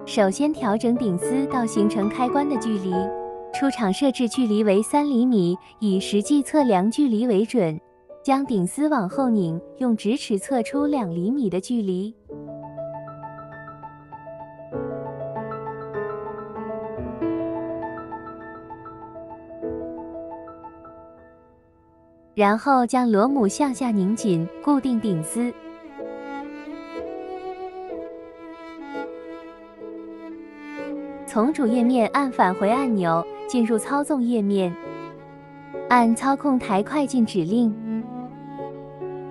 首先调整顶丝到形成开关的距离，出厂设置距离为3厘米，以实际测量距离为准。将顶丝往后拧，用直尺测出2厘米的距离。然后将螺母向下拧紧，固定顶丝。从主页面按返回按钮，进入操纵页面，按操控台快进指令，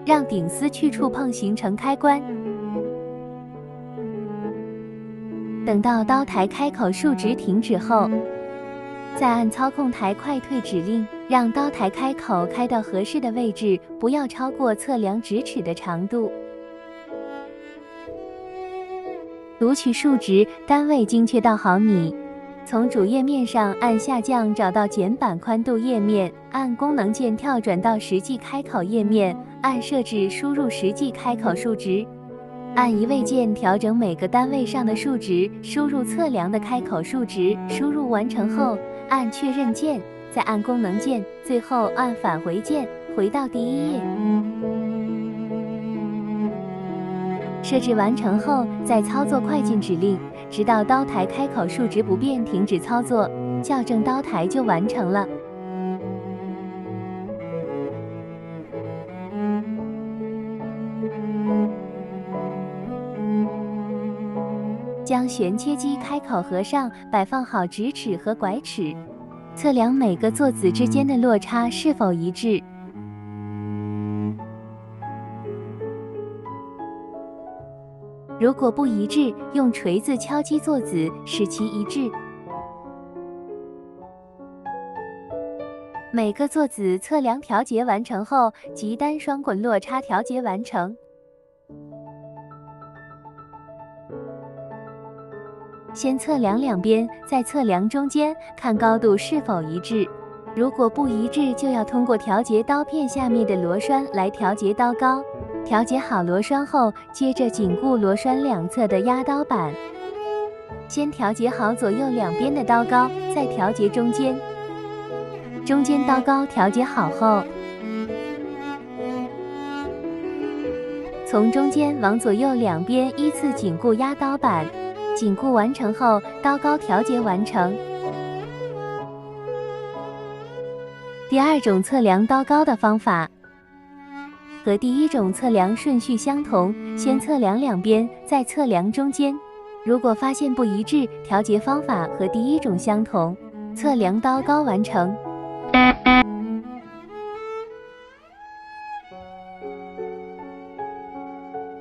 让顶丝去触碰形成开关。等到刀台开口竖直停止后，再按操控台快退指令，让刀台开口开到合适的位置，不要超过测量直尺的长度。读取数值，单位精确到毫米。从主页面上按下降，找到简版宽度页面，按功能键跳转到实际开口页面，按设置输入实际开口数值。按移位键调整每个单位上的数值，输入测量的开口数值。输入完成后，按确认键，再按功能键，最后按返回键，回到第1页。设置完成后，再操作快进指令，直到刀台开口数值不变停止操作，校正刀台就完成了。将旋切机开口合上，摆放好直尺和拐尺，测量每个座子之间的落差是否一致。如果不一致，用锤子敲击座子，使其一致。每个座子测量调节完成后，即单双滚落差调节完成。先测量两边，再测量中间，看高度是否一致。如果不一致，就要通过调节刀片下面的螺栓来调节刀高。调节好螺栓后，接着紧固螺栓两侧的压刀板。先调节好左右两边的刀高，再调节中间。中间刀高调节好后，从中间往左右两边依次紧固压刀板。紧固完成后，刀高调节完成。第二种测量刀高的方法和第一种测量顺序相同，先测量两边，再测量中间。如果发现不一致，调节方法和第一种相同，测量刀高完成。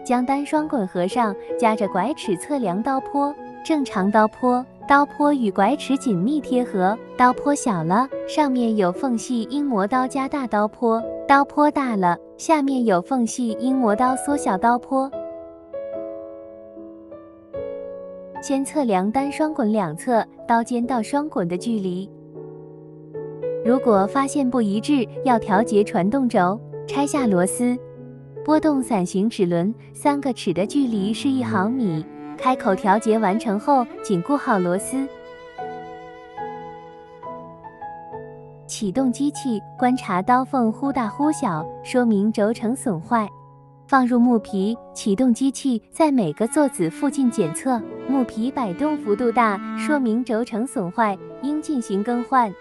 将单双滚合上，夹着拐齿测量刀坡。正常刀坡，刀坡与拐齿紧密贴合，刀坡小了，上面有缝隙，应磨刀加大刀坡；刀坡大了，下面有缝隙，应磨刀缩小刀坡。先测量单双滚两侧刀尖到双滚的距离。如果发现不一致，要调节传动轴，拆下螺丝，拨动伞形齿轮，3个齿的距离是1毫米。开口调节完成后，紧固好螺丝。启动机器，观察刀缝忽大忽小，说明轴承损坏。放入木皮，启动机器，在每个座子附近检测，木皮摆动幅度大，说明轴承损坏，应进行更换。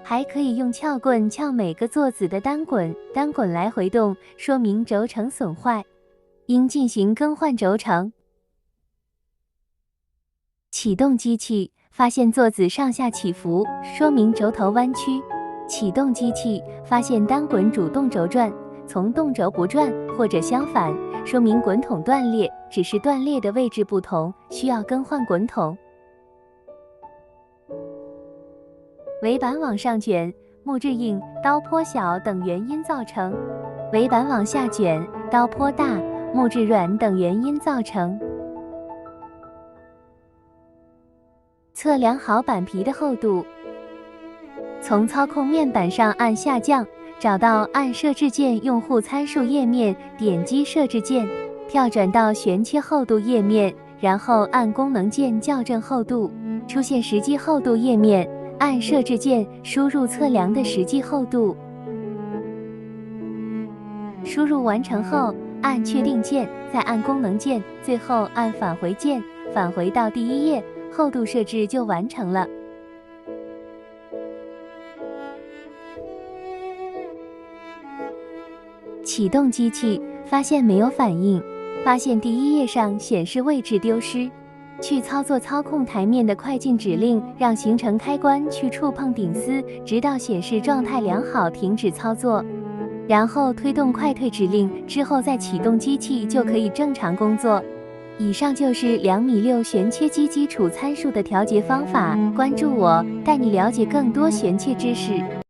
还可以用撬棍撬每个座子的单滚，单滚来回动，说明轴承损坏，应进行更换轴承。启动机器，发现座子上下起伏，说明轴头弯曲。启动机器，发现单滚主动轴转，从动轴不转或者相反，说明滚筒断裂，只是断裂的位置不同，需要更换滚筒。尾板往上卷，木质硬，刀坡小等原因造成；尾板往下卷，刀坡大，木质软等原因造成。测量好板皮的厚度，从操控面板上按下降，找到按设置键用户参数页面，点击设置键，跳转到旋切厚度页面，然后按功能键校正厚度，出现实际厚度页面，按设置键输入测量的实际厚度。输入完成后，按确定键，再按功能键，最后按返回键，返回到第一页，厚度设置就完成了。启动机器，发现没有反应，发现第一页上显示位置丢失。去操作操控台面的快进指令，让行程开关去触碰顶丝，直到显示状态良好停止操作。然后推动快退指令，之后再启动机器就可以正常工作。以上就是2.6米旋切机基础参数的调节方法。关注我，带你了解更多旋切知识。